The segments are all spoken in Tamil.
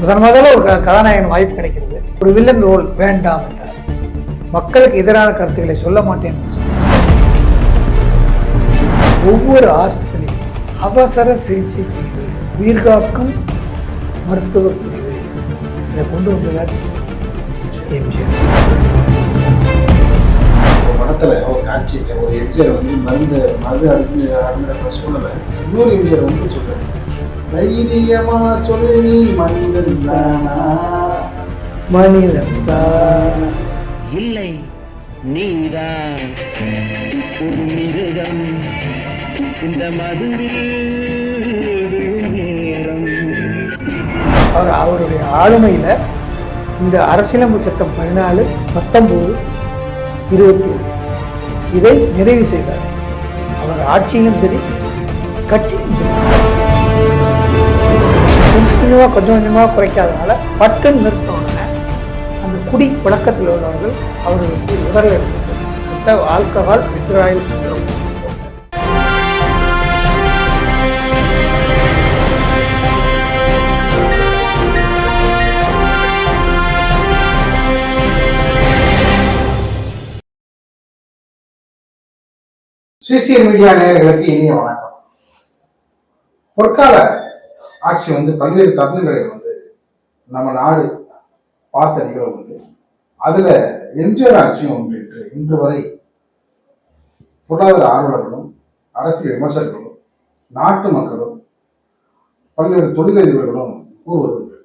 முதல்ல ஒரு கதாநாயகன் வாய்ப்பு கிடைக்கிறது. ஒரு வில்லன் ரோல் வேண்டாம் என்றார். மக்களுக்கு எதிரான கருத்துக்களை சொல்ல மாட்டேன் என்று சொன்னார். ஒவ்வொரு ஆஸ்பத்திரியும் அவசர சிகிச்சை பிரிவு, உயிர்காக்கும் மருத்துவ பிரிவு இதை கொண்டு வந்ததால் எம்ஜிஆர். படத்துல ஒரு காட்சியில ஒரு எம்ஜிஆர் வந்து மது அருந்த சூழ்நிலை இன்னொரு எம்ஜிஆர் வந்து சொல்றாரு, தைரியமா சொல்லு நீ மனிதன் தானா, மனிதன் தான் இல்லை, நீதான் ஒரு மிருகம், இந்த மதுவில் நேரம். அவருடைய ஆளுமையில இந்த அரசியலமைப்பு சட்டம் 14, 19, 21 இதை நிறைவு செய்தார். அவர் ஆட்சியிலும் சரி கட்சியிலும் சரி கொஞ்சம் கொஞ்சமாக குறைக்காதனால பட்டன் நிறுத்தின அந்த குடி பழக்கத்தில் உள்ளவர்கள் அவர்களுக்கு உதவி எடுத்து alcohol withdrawal syndrome. CCN media நேயர்களுக்கு இனிய வணக்கம். பொற்கால ஆட்சி வந்து பல்வேறு தருணங்களை வந்து நம்ம நாடு பார்த்த நிகழ்வு வந்து அதுல எம்ஜிஆர் ஆட்சியும் ஒன்று என்று இன்று வரை பொருளாதார ஆர்வலர்களும் அரசியல் விமர்சகர்களும் நாட்டு மக்களும் பல்வேறு தொழிலதிபர்களும் கூறுவதுண்டு.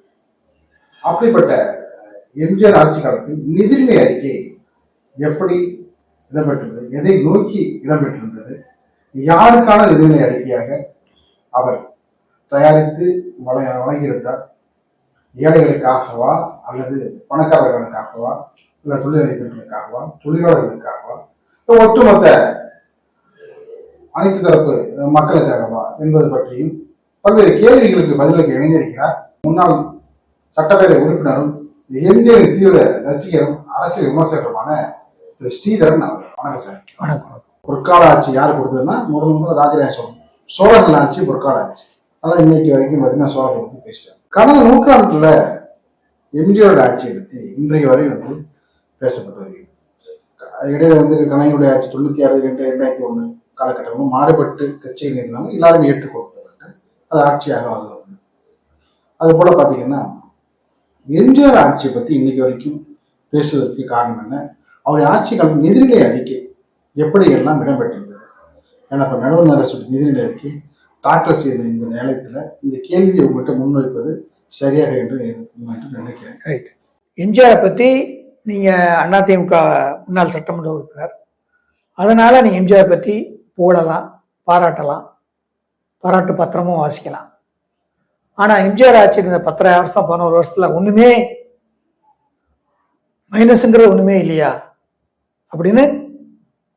அப்படிப்பட்ட எம்ஜிஆர் ஆட்சி காலத்தில் நிதிநிலை அறிக்கை எப்படி இடம்பெற்றது, எதை நோக்கி இடம்பெற்றிருந்தது, யாருக்கான நிதிநிலை அறிக்கையாக அவர் தயாரித்து வழங்கியிருந்தார், ஏழைகளுக்காகவா அல்லது பணக்காரர்களுக்காகவா இல்ல தொழிலதிபர்களுக்காகவா தொழிலாளர்களுக்காகவா ஒட்டுமொத்த அனைத்து தரப்பு மக்களுக்காகவா என்பது பற்றியும் பல்வேறு கேள்விகளுக்கு பதிலளிக்க இணைந்திருக்கிறார் முன்னாள் சட்டப்பேரவை உறுப்பினரும் எம்ஜிஆர் தீவிர ரசிகரும் அரசியல் விமர்சகருமான திரு ஸ்ரீதரன் அவர்கள். வணக்கம் சார். வணக்கம். பொற்கால ஆட்சி யார் கொடுத்ததுன்னா முதல் ராஜராஜ சோழர்கள் ஆட்சி பொற்கால ஆட்சி. அதான் இன்னைக்கு வரைக்கும் பார்த்தீங்கன்னா சோழர்கள் பற்றி பேசுறாங்க. கடந்த நூற்றாண்டுல எம்ஜிஆரோட ஆட்சியை பற்றி இன்றைய வரை வந்து பேசப்பட்டு வருகிறது. இடையில வந்து கலைஞருடைய ஆட்சி 96, 2001 காலகட்டங்களும் மாறுபட்டு கட்சியில் இருந்தாங்க, எல்லாரும் ஏற்றுக்கொள்ளப்பட்டு அது ஆட்சியாக வந்து அது போல பார்த்தீங்கன்னா எம்ஜிஆர் ஆட்சியை பற்றி இன்னைக்கு வரைக்கும் பேசுவதற்கு காரணம் என்ன, அவருடைய ஆட்சி காலம் நிதிநிலை அறிக்கை எப்படி எல்லாம் இடம்பெற்றிருந்தது. ஏன்னா இப்போ நடுவர் அரசு நிதிநிலை அறிக்கை தாக்கல் செய்த இந்த நேரத்தில் இந்த கேள்வியை உங்கள்கிட்ட முன்வைப்பது சரியாக என்று நினைக்கிறேன். ரைட். எம்ஜிஆரை பற்றி நீங்கள் அதிமுக முன்னாள் சட்டமன்ற உறுப்பினர், அதனால நீங்கள் எம்ஜிஆரை பற்றி புகழலாம், பாராட்டலாம், பாராட்டு பத்திரமும் வாசிக்கலாம். ஆனால் எம்ஜிஆர் ஆட்சி இந்த 10 வருஷம் 11 வருஷத்துல ஒன்றுமே மைனஸுங்கிறது ஒன்றுமே இல்லையா அப்படின்னு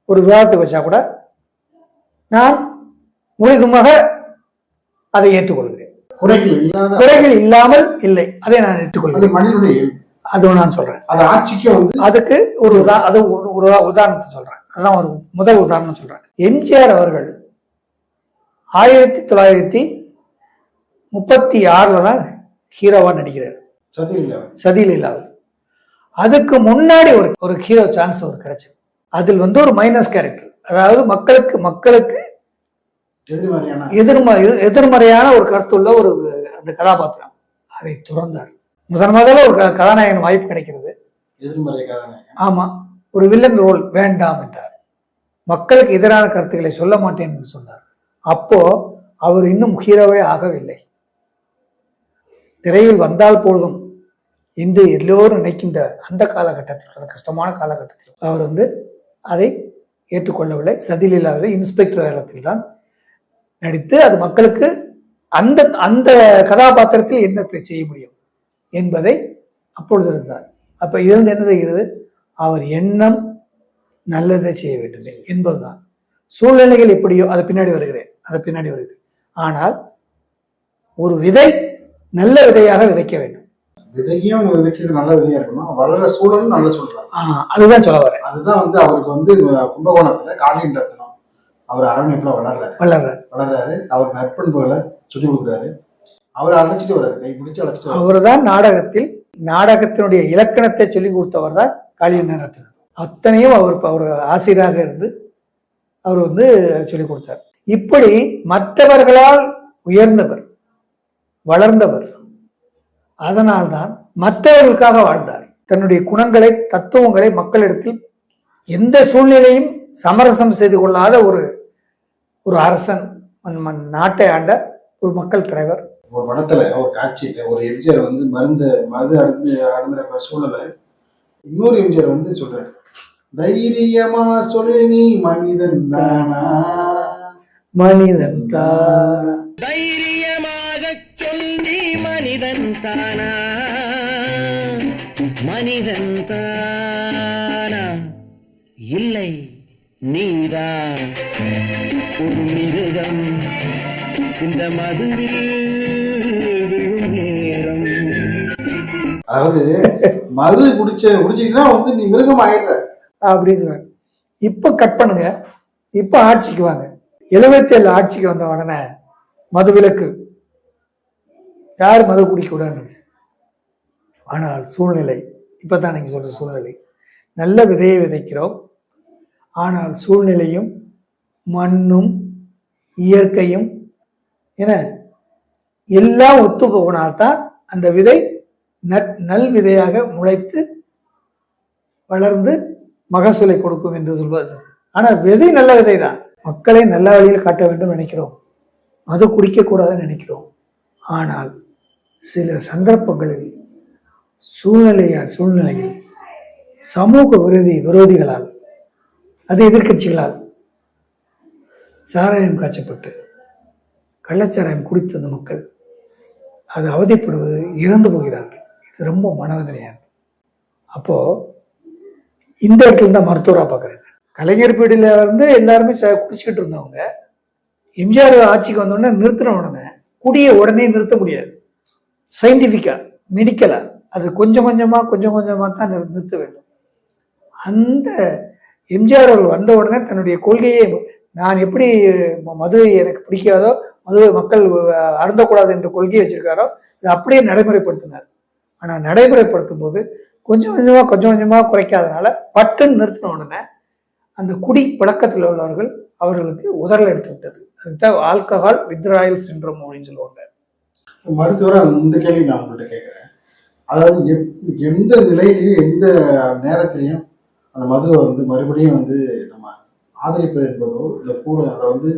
ஒரு விவாதத்தை வச்சா கூட நான் முழுதுமாக அதை ஏற்றுக்கொள்கிறேன். குறைகள் இல்லாமல் இல்லை, அதை நான் ஏற்றுக்கொள்கிறேன். அது நான் சொல்றேன். அது ஆட்சிக்கு வந்து அதுக்கு ஒரு உதாரணத்தை சொல்றேன். அதான் ஒரு முதல் உதாரணம் சொல்றேன். எம்ஜிஆர் அவர்கள் 1936 தான் ஹீரோவா நடிக்கிறார் சதிலீலாவில். அதுக்கு முன்னாடி ஒரு ஹீரோ சான்ஸ் ஒரு கிடைச்சது. அதில் வந்து ஒரு மைனஸ் கேரக்டர், அதாவது மக்களுக்கு எதிர்மறையான ஒரு கருத்துள்ள ஒரு அந்த கதாபாத்திரம். அதை துறந்தார். முதல்ல ஒரு கதாநாயகன் வாய்ப்பு கிடைக்கிறது. எதிர்மறை கதாநாயகன். ஆமா, ஒரு வில்லன் ரோல் வேண்டாம் என்றார். மக்களுக்கு எதிரான கருத்துக்களை சொல்ல மாட்டேன் என்று சொன்னார். அப்போ அவர் இன்னும் ஹீரோவே ஆகவில்லை. திரையில் வந்தால் போதும் என்று எல்லோரும் நினைக்கின்ற அந்த காலகட்டத்தில், அந்த கஷ்டமான காலகட்டத்தில் அவர் வந்து அதை ஏற்றுக்கொள்ளவில்லை. சதிலீலாவில் இன்ஸ்பெக்டர் வேலத்தில் தான் நடித்து அது மக்களுக்கு அந்த அந்த கதாபாத்திரத்தில் என்னத்தை செய்ய முடியும் என்பதை அப்பொழுது இருந்தார். அப்ப இதிலிருந்து என்ன செய்கிறது, அவர் எண்ணம் நல்லதை செய்ய வேண்டும் என்பதுதான். சூழ்நிலைகள் எப்படியோ அது பின்னாடி வருகிறேன். ஆனால் ஒரு விதை நல்ல விதையாக விதைக்க வேண்டும். விதையும் விதைக்கிறது நல்ல விதையா இருக்கணும், வளர சூழலும் நல்ல சூழல். அதுதான் சொல்ல வரேன். அதுதான் வந்து அவருக்கு வந்து கும்பகோணத்துல காளியின் ரத்னம் அவர் அரவணைப்புல வளர்றாரு. அவர் நற்பண்புகளை சொல்லிக் கொடுக்குறாரு. அவரை அழைச்சிட்டு வர்றாரு, கை பிடிச்சு அழைச்சிட்டு வர்றாரு. அவர் தான் நாடகத்தினுடைய இலக்கணத்தை சொல்லிக் கொடுத்தவர் தான் காளியண்ணன். அத்தனையும் அவர் ஆசிரியராக இருந்து அவர் வந்து சொல்லிக் கொடுத்தார். இப்படி மற்றவர்களால் உயர்ந்தவர், வளர்ந்தவர். அதனால்தான் மற்றவர்களுக்காக வாழ்ந்தார். தன்னுடைய குணங்களை, தத்துவங்களை மக்களிடத்தில் எந்த சூழ்நிலையும் சமரசம் செய்து கொள்ளாத ஒரு அரசன், நாட்டை ஆண்ட ஒரு மக்கள் தலைவர். ஒரு படத்துல ஒரு காட்சியில ஒரு எம்ஜிஆர் வந்து மது அருந்துற சூழலை இன்னொரு எம்ஜிஆர் வந்து சொல்றாரு, தைரியமா சொல்லு நீ மனிதன் தானா, மனிதன் தானா, தைரியமாக சொல் நீ மனிதன் தானா, மனிதன் தானா, இல்லை நீதான் ஒரு மிருகம், இந்த மதுவில் விழும் நேரம். அதாவது மது குடிச்சீங்கன்னா வந்து நீ மிருகம் ஆயிடுற அப்படின்னு சொன்னாங்க. இப்ப கட் பண்ணுங்க, இப்ப ஆட்சிக்கு வாங்க. 77 ஆட்சிக்கு வந்த உடனே மது விலக்கு, யார் மது குடிக்க கூடாது. ஆனால் சூழ்நிலை, இப்பதான் நீங்க சொல்ற சூழ்நிலை, நல்ல விதையை விதைக்கிறோம். ஆனால் சூழ்நிலையும் மண்ணும் இயற்கையும் என எல்லாம் ஒத்து போகனால்தான் அந்த விதை நல் விதையாக முளைத்து வளர்ந்து மகசூலை கொடுக்கும் என்று சொல்வது. ஆனால் விதை நல்ல விதை தான். மக்களை நல்ல வழியில் காட்ட வேண்டும் நினைக்கிறோம், மது குடிக்க கூடாதுன்னு நினைக்கிறோம். ஆனால் சில சந்தர்ப்பங்களில் சூழ்நிலையில் சமூக விரோதிகளால், அது எதிர்கட்சிகளால் சாராயம் காய்ச்சப்பட்டு கள்ளச்சாராயம் குடித்த அந்த மக்கள் அது அவதிப்படுவது, இறந்து போகிறார்கள். இது ரொம்ப மனவேதனையானது. அப்போ இந்த இடத்துல தான் மருத்துவராக பார்க்குறேன். கலைஞர் பீடியில வந்து எல்லாருமே குடிச்சுக்கிட்டு இருந்தவங்க எம்ஜிஆர் ஆட்சிக்கு வந்தோடனே நிறுத்தின உடனே குடியை உடனே நிறுத்த முடியாது. சயின்டிஃபிக்கா, மெடிக்கலா அது கொஞ்சம் கொஞ்சமா தான் நிறுத்த வேண்டும். அந்த எம்ஜிஆர் அவர்கள் வந்த உடனே தன்னுடைய கொள்கையை, நான் எப்படி மது எனக்கு பிடிக்காதோ, மதுவை மக்கள் அருந்தக்கூடாது என்ற கொள்கையை வச்சிருக்காரோ அதை அப்படியே நடைமுறைப்படுத்தினார். ஆனால் நடைமுறைப்படுத்தும் போது கொஞ்சம் கொஞ்சமா குறைக்காதனால பட்டுன்னு நிறுத்தின உடனே அந்த குடி பழக்கத்தில் உள்ளவர்கள் அவர்களுக்கு உதறல் எடுத்து விட்டது. அதுதான் ஆல்கஹால் வித்ராயல் சிண்ட்ரோம் அப்படின்னு சொல்லுவாங்க. மருத்துவராக இந்த கேள்வி நான் உங்கள்கிட்ட கேட்குறேன். அதாவது எந்த நிலையிலையும் எந்த நேரத்திலையும் அந்த மதுவை வந்து மறுபடியும் வந்து நம்ம ஆதரிப்பது என்பதோ இல்லை கூட அதை வந்து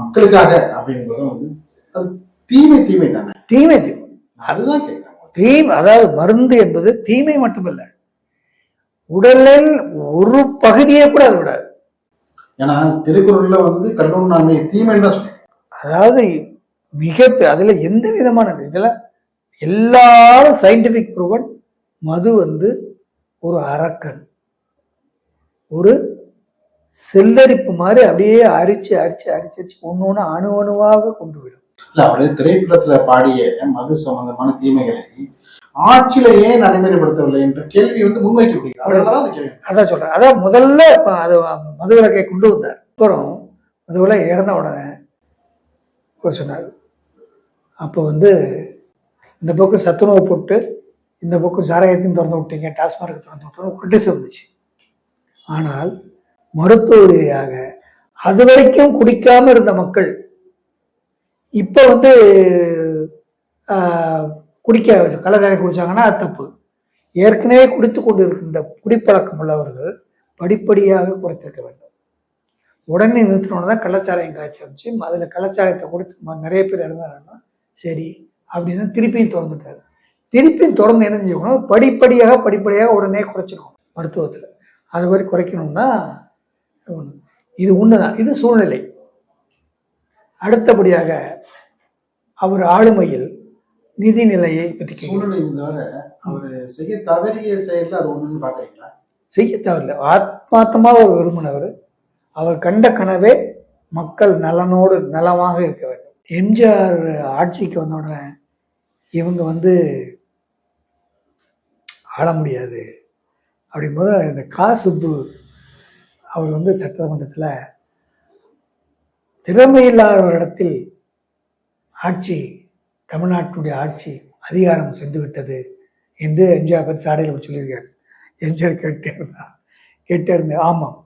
மக்களுக்காக அப்படின்றதோ வந்து அது தீமை தானே. தீமை அதுதான் கேட்குறாங்க. அதாவது மருந்து என்பது தீமை மட்டுமல்ல, உடலில் ஒரு பகுதியே கூட அது விடாது. ஏன்னா திருக்குறள்ல வந்து கல்லுண்ணாமை தீமைன்னு தான் சொல்லுவாங்க. அதாவது அதுல எந்த விதமான இதுல எல்லாரும் சயின்டிபிக் ப்ரூவன் மது வந்து ஒரு அரக்கன், ஒரு செல்லரிப்பு மாதிரி அப்படியே அரிச்சு ஒண்ணு அணுவாக கொண்டு விடும். இல்ல அவருடைய திரைப்படத்துல பாடிய மது சம்பந்தமான தீமைகளை ஆட்சியில ஏன் நடைமுறைப்படுத்தவில்லை என்ற கேள்வி வந்து முன்வைக்கப்படுகிறது. அதான் சொல்றேன். அதான் முதல்ல அது மதுவிலக்கை கொண்டு வந்தார். அப்புறம் மதுவிலக்கு இறந்த உடனே சொன்னார். அப்போ வந்து இந்த பக்கம் சத்துணவு போட்டு இந்த பக்கம் சாராயத்தையும் திறந்து விட்டீங்க, டாஸ்மார்க் திறந்து விட்டோம் கிரிட்டிசம் இருந்துச்சு. ஆனால் மருத்துவ ரீதியாக அது வரைக்கும் குடிக்காம இருந்த மக்கள் இப்ப வந்து கள்ளச்சாராயம் குடிச்சாங்கன்னா அது தப்பு. ஏற்கனவே குடித்து கொண்டு இருக்கின்ற குடிப்பழக்கம் உள்ளவர்கள் படிப்படியாக குறைத்திருக்க வேண்டும். உடனே நிறுத்தினோன்னு தான் கள்ளச்சாராயம் காய்ச்சி வச்சு அதுல கள்ளச்சாராயத்தை கொடுத்து நிறைய பேர் இறந்தாங்கன்னா சரி அப்படின்னு திருப்பியும் திறந்துட்டாரு. திருப்பியும் திறந்து என்ன செய்யணும், படிப்படியாக உடனே குறைச்சிக்கணும். மருத்துவத்துல அது மாதிரி குறைக்கணும்னா இது ஒண்ணுதான். இது சூழ்நிலை. அடுத்தபடியாக அவர் ஆளுமையில் நிதி நிலையை பற்றி சூழ்நிலை அவர் செய்ய தவறிய செயல் அது ஒண்ணுன்னு பாக்குறீங்களா? செய்ய தவறில்லை, ஆத்மார்த்தமா ஒரு விரும்பினவர். அவர் கண்ட கனவே மக்கள் நலமாக இருக்க வேண்டும். எம்ஜிஆர் ஆட்சிக்கு வந்த உடனே இவங்க வந்து ஆள முடியாது அப்படிங்கும்போது இந்த சுப்பு அவர் வந்து சட்டமன்றத்தில் திறமையில்லாத ஒரு இடத்தில் ஆட்சி தமிழ்நாட்டுடைய ஆட்சி அதிகாரம் சென்று விட்டது என்று எம்ஜிஆர் பற்றி சாடையில் சொல்லியிருக்காரு. எம்ஜிஆர் கேட்டே இருந்தேன். ஆமாம்,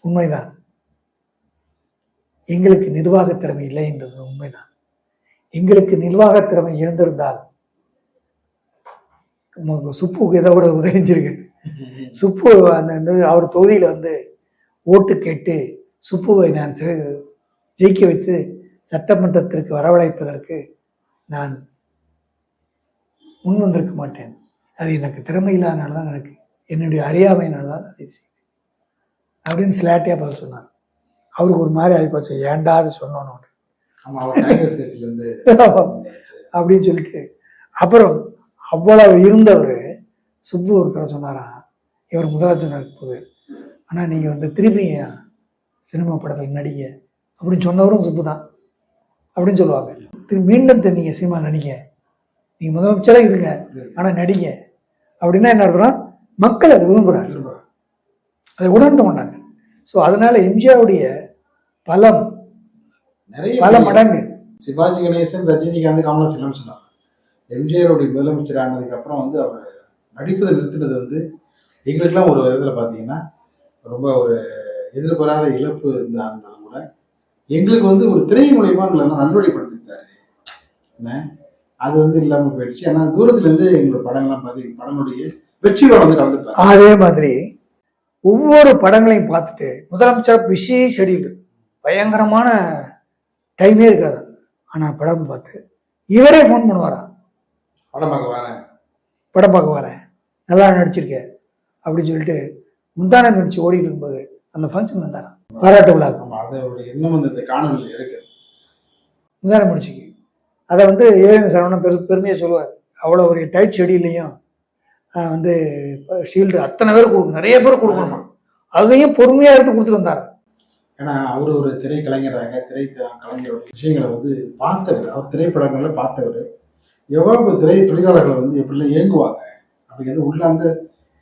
உண்மைதான், எங்களுக்கு நிர்வாக திறமை இல்லை என்றது உண்மைதான். எங்களுக்கு நிர்வாக திறமை இருந்திருந்தால் சுப்புக்கு ஏதோ ஒரு உதவிஞ்சிருக்கு. சுப்பு அந்த அவர் தொகுதியில் வந்து ஓட்டு கேட்டு சுப்புவை நான் ஜெயிக்க வைத்து சட்டமன்றத்திற்கு வரவழைப்பதற்கு நான் முன் வந்திருக்க மாட்டேன். அது எனக்கு திறமை இல்லாதனால தான் எனக்கு, என்னுடைய அறியாமையினால தான் அதை செய்வேன் அப்படின்னு ஸ்லாட்டியாக பதில் சொன்னார். அவருக்கு ஒரு மாதிரி ஆகிப்போச்சு, ஏன்டா அது சொன்னோன்னு அப்படின்னு சொல்லிட்டு. அப்புறம் அவ்வளவு இருந்தவர் சுப்பு ஒருத்தர சொன்னாராம், இவர் முதலமைச்சர் இருக்கும்போது, ஆனால் நீங்கள் வந்து திருப்பி சினிமா படத்தில் நடிங்க அப்படின்னு சொன்னவரும் சுப்பு தான் அப்படின்னு சொல்லுவாங்க. மீண்டும் நீங்கள் சினிமா நடிங்க, நீங்கள் முதலமைச்சராக இருங்க, ஆனால் நடிங்க அப்படின்னா என்ன அர்த்தம், மக்கள் அதை விரும்புகிறாங்க, அதை உணர்ந்து கொண்டாங்க. ஸோ அதனால எம்ஜிஆருடைய பலம் நிறைய பல மடங்கு. சிவாஜி கணேசன், ரஜினிகாந்த், கமலஹாசன் சொன்னாங்க. எம்ஜிஆருடைய முதலமைச்சர் ஆனதுக்கு அப்புறம் வந்து அவர் நடிப்பதை நிறுத்தினது வந்து எங்களுக்கெல்லாம் ஒரு விதத்தில் பார்த்தீங்கன்னா ரொம்ப ஒரு எதிர்பாராத இழப்பு இருந்தாலும் கூட எங்களுக்கு வந்து ஒரு திரை மூலியமா எங்களெல்லாம் நல்வழிப்படுத்திட்டாரு. என்ன அது வந்து இல்லாமல் போயிடுச்சு. ஆனால் தூரத்துல இருந்து எங்களோட படங்கள்லாம் பார்த்தீங்கன்னா படங்களுடைய வெற்றியோட வந்து கலந்துட்டாங்க. அதே மாதிரி ஒவ்வொரு படங்களையும் பார்த்துட்டு முதலமைச்சர் பிஸி ஷெடியூல், பயங்கரமான டைமே இருக்காது. ஆனால் படம் பார்த்து இவரே ஃபோன் பண்ணுவாராம், படம் பார்க்க வரேன், நல்லா நடிச்சிருக்கேன் அப்படின்னு சொல்லிட்டு முந்தான நடிச்சு ஓடிட்டு இருக்கும்போது அந்த ஃபங்க்ஷன் வந்தாராம், பாராட்டு விழா. அதோடைய எண்ணம் வந்து இந்த காணொலியில் இருக்கு. முந்தான முடிச்சுக்கு அதை வந்து ஏஎன் சரவணன் பெருமையாக சொல்லுவார். அவ்வளோ ஒரு டைட் ஷெடியூல்லையும் வந்து ஷீல்டு அத்தனை பேர் கொடுக்கணும், நிறைய பேர் கொடுக்கணுமா, அதையும் பொறுமையாக எடுத்து கொடுத்துட்டு வந்தார். ஏன்னா அவர் ஒரு திரை கலைஞராக கலைஞரோட விஷயங்களை வந்து பார்த்தவர், அவர் திரைப்படங்களை பார்த்தவர். எவ்வளவு திரை தொழிலாளர்கள் வந்து எப்படிலாம் இயங்குவாங்க அப்படிங்கிறது உள்ளாந்து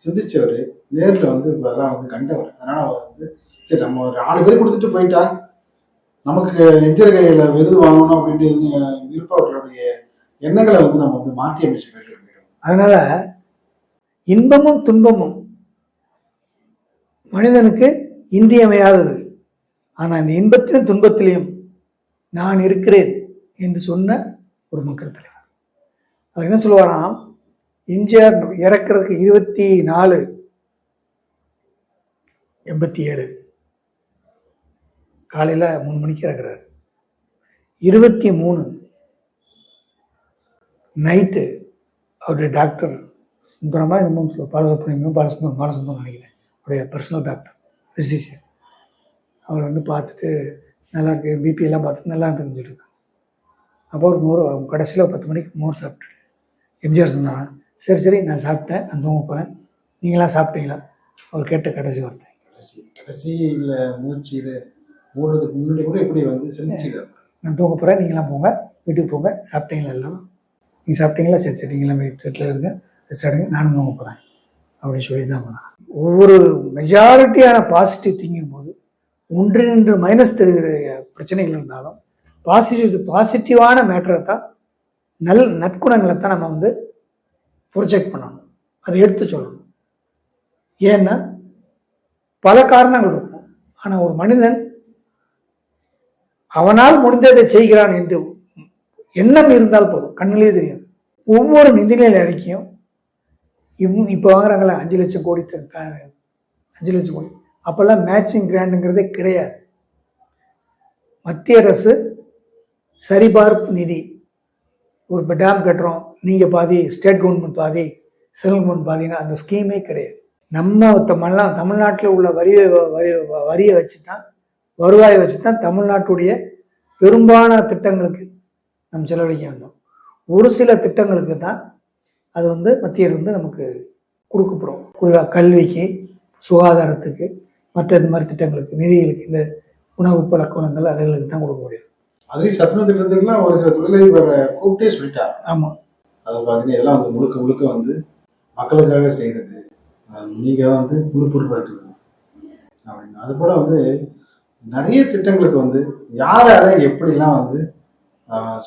சிந்திச்சவர், நேரில் வந்து அதெல்லாம் வந்து கண்டவர். அதனால அவர் வந்து சரி நம்ம ஒரு 4 பேர் கொடுத்துட்டு போயிட்டா நமக்கு எம்ஜிஆர் கையில் விருது வாங்கணும் அப்படின்ட்டு இருப்பவர்களுடைய எண்ணங்களை வந்து நம்ம வந்து மாற்றி அமைச்சு போயிட்டு. அதனால இன்பமும் துன்பமும் மனிதனுக்கு இன்றியமையாதது. ஆனால் இந்த இன்பத்திலும் துன்பத்திலையும் நான் இருக்கிறேன் என்று சொன்ன ஒரு மக்கள் தலைவர். அவர் என்ன சொல்லுவாராம், எம்ஜிஆர் இறக்கிறதுக்கு 24/87 காலையில் 3 மணிக்கு இறக்குறாரு. 23 நைட்டு அவருடைய டாக்டர் சுந்தரமா என்னமோ சொல்லுவார், பாலசுந்தரம் நினைக்கிறேன், அவருடைய பர்சனல் டாக்டர் பிசிஷியன், அவர் வந்து பார்த்துட்டு நல்லா இருக்கு, பிபி எல்லாம் பார்த்துட்டு நல்லா இருக்குன்னு சொல்லியிருக்காங்க. அப்போ ஒரு மோர் கடைசியில் 10 மணிக்கு மோர் சாப்பிட்டுட்டு எம்ஜிஆர் சொன்னாங்க, சரி நான் சாப்பிட்டேன், நான் தூங்க போகிறேன், நீங்களாம் சாப்பிட்டீங்களா? அவர் கேட்ட கடைசி வார்த்தை. கடைசியில் மூச்சு மூடுறதுக்கு முன்னாடி கூட எப்படி வந்து செஞ்சுக்கிறார், நான் தூங்க போகிறேன், நீங்களாம் போங்க, வீட்டுக்கு போங்க, சாப்பிட்டீங்களா? எல்லாம் நீங்கள் சாப்பிட்டீங்களா? சரி நீங்களாம் வீட்டில் இருங்க, ரெஸ்ட், நானும் தூங்க போகிறேன் அப்படின்னு சொல்லி தான் போனேன். ஒவ்வொரு மெஜாரிட்டியான பாசிட்டிவ் திங்கிங் போது ஒன்று மைனஸ் தெரிகிற பிரச்சனைகள் இருந்தாலும் பாசிட்டிவான மேட்டரை தான், நற்குணங்களை தான் நம்ம வந்து ப்ரொஜெக்ட் பண்ணணும், அதை எடுத்து சொல்லணும். ஏன்னா பல காரணங்கள் இருக்கும். ஆனால் ஒரு மனிதன் அவனால் முடிந்ததை செய்கிறான் என்று எண்ணம் இருந்தால் போதும், கண்ணிலே தெரியாது. ஒவ்வொரு நிதிநிலை அறிக்கையும் இப்போ வாங்குறாங்களே 5 லட்சம் கோடி, 5 லட்சம் கோடி, அப்போல்லாம் மேட்சிங் கிராண்டுங்கிறதே கிடையாது. மத்திய அரசு சரிபார்ப்பு நிதி, ஒரு டேம் கட்டுறோம், நீங்கள் பாதி, ஸ்டேட் கவர்மெண்ட் பாதி, சென்ட்ரல் கவர்மெண்ட் பாதினா அந்த ஸ்கீமே கிடையாது. நம்ம தமிழ்நாட்டில் உள்ள வரியை வச்சு தான், வருவாயை வச்சு தான் தமிழ்நாட்டுடைய பெரும்பாலான திட்டங்களுக்கு நம்ம செலவழிக்க வேண்டும். ஒரு சில திட்டங்களுக்கு தான் அது வந்து மத்தியிலிருந்து நமக்கு கொடுக்கப்படும். கல்விக்கு, சுகாதாரத்துக்கு, மற்ற இந்த மாதிரி திட்டங்களுக்கு, நிதிகளுக்கு, இந்த உணவு பழக்க வளங்கள் அதுகளுக்கு தான் கொடுக்க முடியாது. அதே சத்துணவு திட்டத்துக்குலாம் ஒரு சில தொழிலதிபர் கூப்பிட்டே சொல்லிட்டாங்க. ஆமாம், அது பார்த்தீங்கன்னா எல்லாம் வந்து முழுக்க வந்து மக்களுக்காக செய்கிறது, நீங்கள் வந்து முழு பொறுப்பெடுத்துக்கணும் அப்படின்னு. அது போல வந்து நிறைய திட்டங்களுக்கு வந்து யாரால எப்படிலாம் வந்து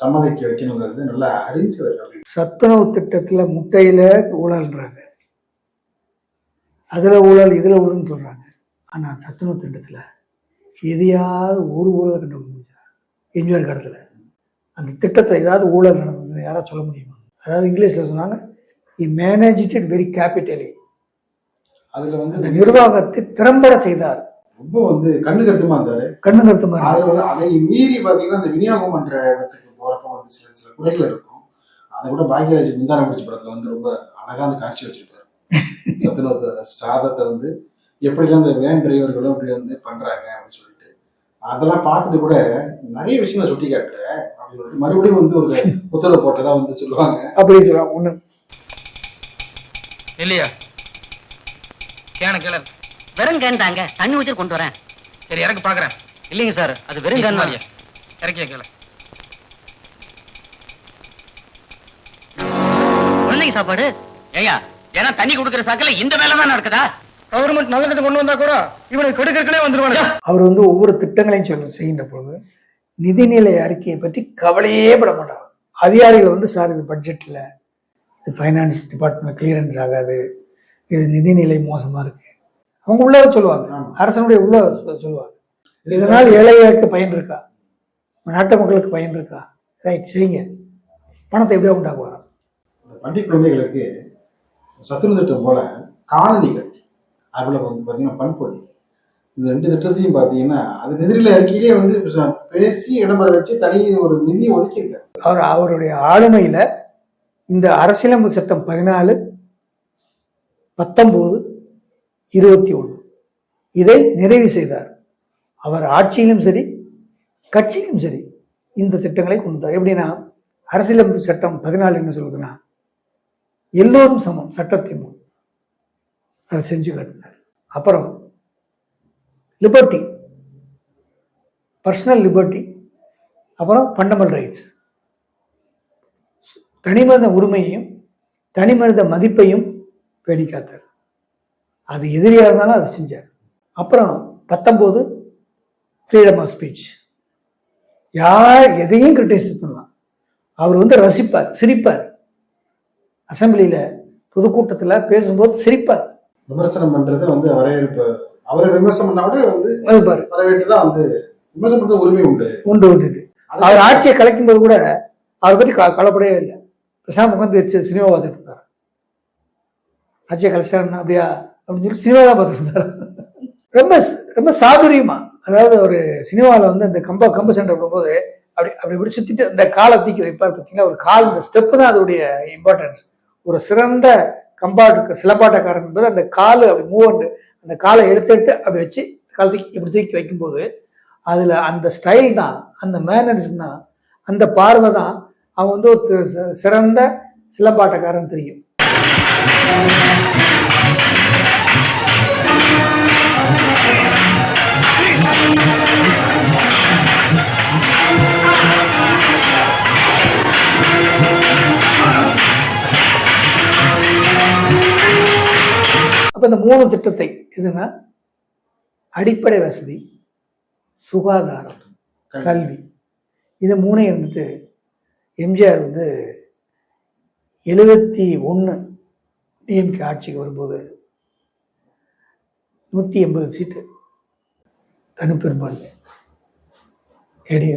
சம்மதிக்க வைக்கணுங்கிறது நல்லா அறிஞ்சவர். சத்துணவு திட்டத்துல முட்டையில ஊழல்ன்றாங்க, அதுல ஊழல் இதுல ஊழல்னு சொல்றாங்க. ஆனா சத்துணவு திட்டத்துல எதையாவது ஒரு ஊழல் கண்டுபிடிச்சா எம்ஜிஆர் காலத்துல அந்த திட்டத்துல ஏதாவது ஊழல் நடந்தது யாராவது சொல்ல முடியுமா? அதாவது இங்கிலீஷ்ல சொன்னாங்க, மேனேஜ் இட் வெரி கேபிட்டலி. அதுல வந்து அந்த நிர்வாகத்தை திறம்பட செய்தார். ரொம்ப வந்து கண்ணு கருத்துமா இருந்தாரு. கண்ணு கருத்துமா அதுல வந்து அதை மீறி பாத்தீங்கன்னா அந்த விநியோகம் பண்ற இடத்துக்கு போறப்ப வந்து சில சில குறைகள் இருக்கும். அதை கூட பாக்யராஜ் முந்தான முடிச்சு படத்துல வந்து ரொம்ப அழகா அந்த காட்சி வச்சிருப்பாரு. சத்துணவு சாதத்தை வந்து எப்படிலாம் இந்த வேன் டிரைவர்களும் அப்படி வந்து பண்றாங்க அப்படின்னு சொல்லிட்டு அதெல்லாம் பார்த்துட்டு கூட நிறைய விஷயங்களை சுட்டி காட்டுறேன் அப்படின்னு சொல்லிட்டு மறுபடியும் வந்து ஒரு புத்தகம் போட்டதா வந்து சொல்லுவாங்க. அப்படின்னு சொல்லுவாங்க. ஒண்ணு இல்லையா கேன கேள வெறும் கேன் தாங்க, தண்ணி ஊற்றி கொண்டு வரேன். சரி இறக்கு பாக்குறேன். இல்லைங்க சார், அது வெறும் கேன் தான். இறக்கிய கேள. குழந்தைங்க சாப்பாடு ஏயா ஏன்னா தண்ணி கொடுக்குற சாக்கல இந்த வேலை தான் நடக்குதா? கவர்மெண்ட் நல்லது கொண்டு வந்தா கூட இவனுக்கு கெடுக்கிறே வந்துருவாங்க. அவர் வந்து ஒவ்வொரு திட்டங்களையும் செய்கின்ற பொழுது நிதிநிலை அறிக்கையை பற்றி கவலையே பட மாட்டார். அதிகாரிகள் வந்து சார் இது பட்ஜெட்டில் இது ஃபைனான்ஸ் டிபார்ட்மெண்ட் கிளியரன்ஸ் ஆகாது, இது நிதிநிலை மோசமாக இருக்கு, அவங்க உள்ளதை சொல்லுவாங்க, அரசனுடைய உள்ள சொல்லுவாங்க. இதனால் ஏழைகளுக்கு பயன் இருக்கா, நாட்டு மக்களுக்கு பயன் இருக்கா, ரைட் செய்யுங்க, பணத்தை எப்படியா உண்டாக்குவாங்க. பள்ளி குழந்தைகளுக்கு சத்துணவு திட்டம் போல காலனிகள் அதுல வந்து பார்த்தீங்கன்னா பண்பொழி இந்த 2 திட்டத்தையும் பார்த்தீங்கன்னா அது நிதிநிலை அறிக்கையிலேயே வந்து பேசி இடம்பெற வச்சு தனி ஒரு நிதியை ஒதுக்கியிருக்காரு. அவருடைய ஆளுமையில இந்த அரசியலமைப்பு சட்டம் 14, 19, 21 இதை நிறைவு செய்தார். அவர் ஆட்சியிலும் சரி கட்சியிலும் சரி இந்த திட்டங்களை கொண்டு வந்தார். எப்படின்னா அரசியலமைப்பு சட்டம் 14 என்ன சொல்லுதுன்னா எல்லோரும் சமம் சட்டத்தின் முன், அதை செஞ்சு காட்டினார். அப்புறம் லிபர்ட்டி, பர்சனல் லிபர்ட்டி, அப்புறம் ஃபண்டமெண்டல் ரைட்ஸ், தனிமனித உரிமையையும் தனிமனித மதிப்பையும் பேணி காத்தார். அது எதிரியாக இருந்தாலும் அதை செஞ்சார். அப்புறம் 19 ஃப்ரீடம் ஆஃப் ஸ்பீச், யார் எதையும் கிரிட்டிசைஸ் பண்ணலாம், அவர் வந்து ரசிப்பார், சிரிப்பார், அசம்பிளியில பொதுக்கூட்டத்தில் பேசும்போது சிரிப்பார். விமர்சனம் பண்றது வந்து வரவேற்பு, அவரை விமர்சனம் பண்ணா கூட வந்து வரவேற்று தான் வந்து விமர்சனம் பண்ற உரிமை உண்டு உண்டு. அவர் ஆட்சியை கலைக்கும் போது கூட அவரை பற்றி கவலைப்படவே இல்லை, பேசாம உட்காந்து சினிமா பார்த்துட்டு இருந்தார். ஆட்சியை கலைச்சாருன்னா அப்படியா அப்படின்னு சொல்லி சினிமா தான் பார்த்துட்டு இருந்தார். ரொம்ப ரொம்ப சாதுரியமா, அதாவது ஒரு சினிமாவில் வந்து அந்த கம்பு சென்டர் போகும்போது அப்படி அப்படி இப்படி சுத்திட்டு இந்த காலை தூக்கி வைப்பார் பார்த்தீங்கன்னா, ஒரு கால் இந்த ஸ்டெப்பு தான் அதோடைய இம்பார்ட்டன்ஸ். ஒரு சிறந்த சிலம்பாட்டக்காரன் என்பது அந்த கால் அப்படி மூவ், அந்த காலை எடுத்து அப்படி வச்சு கால் தூக்கி இப்படி தூக்கி வைக்கும்போது அதில் அந்த ஸ்டைல் தான், அந்த மேனர்ஸ் தான், அந்த பார்வை தான் அவன் வந்து ஒரு சிறந்த சிலம்பாட்டக்காரன் தெரியும். அப்ப இந்த 3 திட்டத்தை எதுனா அடிப்படை வசதி, சுகாதாரம், கல்வி, இது 3 இருந்துட்டு எம்ஜிஆர் வந்து 71 டிஎம்கே ஆட்சிக்கு வரும்போது 180 சீட்டு தனிப்பெரும்பான்மை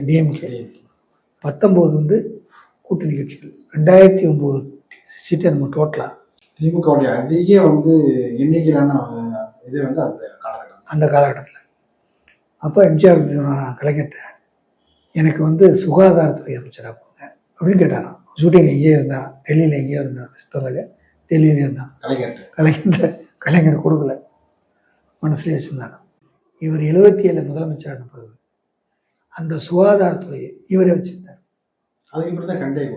டிஎம்கே, 19 வந்து கூட்டணி கட்சிகள், 2009 சீட்டு நம்ம டோட்டலா. திமுகவுடைய அதிக வந்து எண்ணிக்கையிலான இது வந்து அந்த காலகட்டத்தில். அப்போ எம்ஜிஆர் சொன்னாராம் கலைஞர்கிட்ட, எனக்கு வந்து சுகாதாரத்துறை அமைச்சராக போங்க அப்படின்னு கேட்டாராம். ஷூட்டிங் எங்கேயே இருந்தா, டெல்லியில் எங்கேயோ இருந்தான், வெஸ்ட் பெங்கால் டெல்லியிலே இருந்தான். கலைஞர் கொடுக்கல, மனசுலேயே வச்சுருந்தாங்க. இவர் 77 முதலமைச்சரான பிறகு அந்த சுகாதாரத்துறையை இவரே வச்சிருந்தார். அதுக்கு பிறகு தான் கண்டை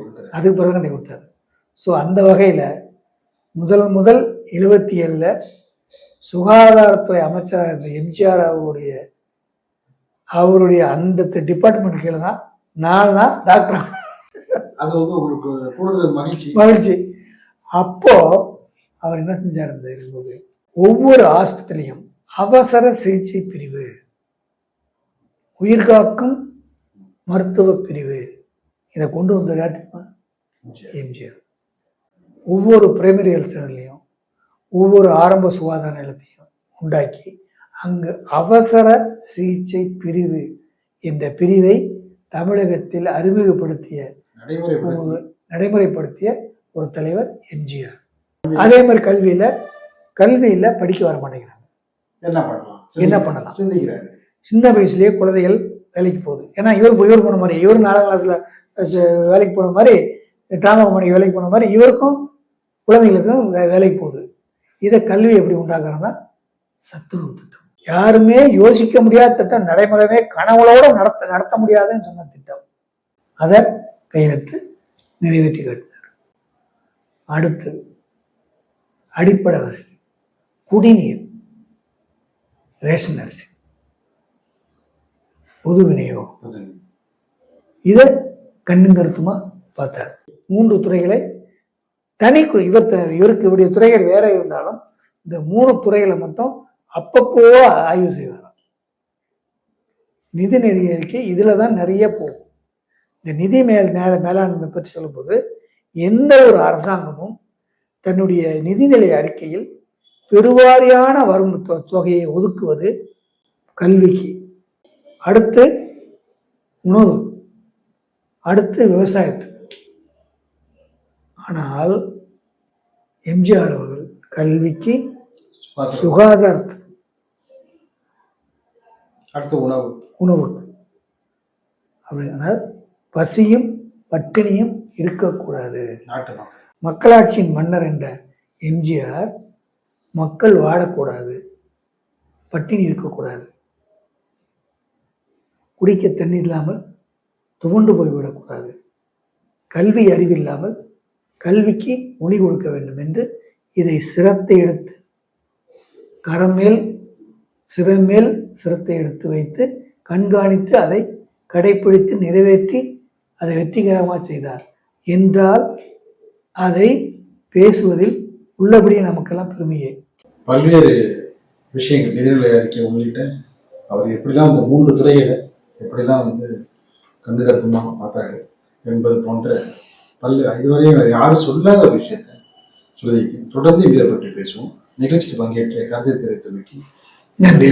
கொடுத்தாரு. ஸோ அந்த வகையில் முதல் 77 சுகாதாரத்துறை அமைச்சராக இருந்த எம்ஜிஆர் அவருடைய அந்த டிபார்ட்மெண்ட் கீழே தான் நான் தான் டாக்டர். அது வந்து உங்களுக்கு கூடுதல் மகிழ்ச்சி. அப்போ அவர் என்ன செஞ்சார் இருக்கும்போது, ஒவ்வொரு ஆஸ்பத்திரியும் அவசர சிகிச்சை பிரிவு, உயிர்காக்கும் மருத்துவ பிரிவு இதை கொண்டு வந்தது யார் தெரியுமா? எம்ஜிஆர். ஒவ்வொரு பிரைமரி ஹெல்த் சென்டர்லையும் ஒவ்வொரு ஆரம்ப சுகாதார நிலையத்தையும் உண்டாக்கி அங்கு அவசர சிகிச்சை பிரிவு என்ற பிரிவை தமிழகத்தில் நடைமுறைப்படுத்திய ஒரு தலைவர் எம்ஜிஆர். அதே மாதிரி கல்வியில படிக்க வர மாட்டேங்கிறாங்க. என்ன பண்ணலாம்? சிந்திக்கிறாரு. சின்ன வயசுலயே குழந்தைகள் வேலைக்கு போகுது. ஏன்னா இவர் போன மாதிரி, இவர் 4ஆம் கிளாஸ்ல வேலைக்கு போன மாதிரி, டிராமா கம்பெனிக்கு வேலைக்கு போன மாதிரி இவருக்கும் குழந்தைகளுக்கும் வேலைக்கு போகுது. இதை கல்வி எப்படி உண்டாக்குறதுனா சத்துணவு திட்டம். யாருமே யோசிக்க முடியாத திட்டம், நடைமுறையே கனவுளோட நடத்த முடியாதுன்னு சொன்ன திட்டம். அதை கையெழுத்து நிறைவேற்றி காட்டினார். அடுத்து அடிப்படை வசதி, குடிநீர், ரேஷன் அரிசி, பொது விநியோகம், இதை கண்ணும் கருத்துமா பார்த்தார். 3 துறைகளை இவருக்கு இவருடைய துறைகள் வேற இருந்தாலும் இந்த 3 துறைகளை மட்டும் அப்பப்போ ஆய்வு செய்வாராம். நிதி அறிக்கை இதுல தான் நிறைய போகும். இந்த நிதி மேலாண்மை பற்றி சொல்லும்போது எந்த ஒரு அரசாங்கமும் தன்னுடைய நிதிநிலை அறிக்கையில் பெருவாரியான வரும் தொகையை ஒதுக்குவது கல்விக்கு, அடுத்து உணவு, அடுத்து விவசாயத்துக்கு. ஆனால் எம்ஜிஆர் அவர்கள் கல்விக்கு, சுகாதாரத்துக்கு, அடுத்து உணவுக்கு அப்படின்னா பசியும் பட்டினியும் இருக்கக்கூடாது. மக்களாட்சியின் மன்னர் என்ற எம்ஜிஆர் மக்கள் வாழக்கூடாது, பட்டினி இருக்கக்கூடாது, குடிக்க தண்ணீர் இல்லாமல் துவண்டு போய்விடக்கூடாது, கல்வி அறிவில்லாமல் கல்விக்கு ஒளி கொடுக்க வேண்டும் என்று இதை சிரத்தை எடுத்து கரமேல் சிறமேல் சிரத்தை எடுத்து வைத்து கண்காணித்து அதை கடைப்பிடித்து நிறைவேற்றி அதை வெற்றிகரமாக செய்தார் என்றால் அதை பேசுவதில் உள்ளபடியே நமக்கெல்லாம் பெருமையே. பல்வேறு விஷயங்கள் நிதிநிலை அறிக்கை உள்ளிட்ட அவர் எப்படிலாம் இந்த 3 துறைகளை எப்படிலாம் கண்டு கருத்துமாக பார்த்தாரு என்பது போன்ற இதுவரையும் யாரும் சொல்லாத ஒரு விஷயத்தை சொல்லியிருக்கேன். தொடர்ந்து இதை பற்றி பேசுவோம். நிகழ்ச்சியில் பங்கேற்ற கருத்தை தெரிவித்தமைக்கு நன்றி.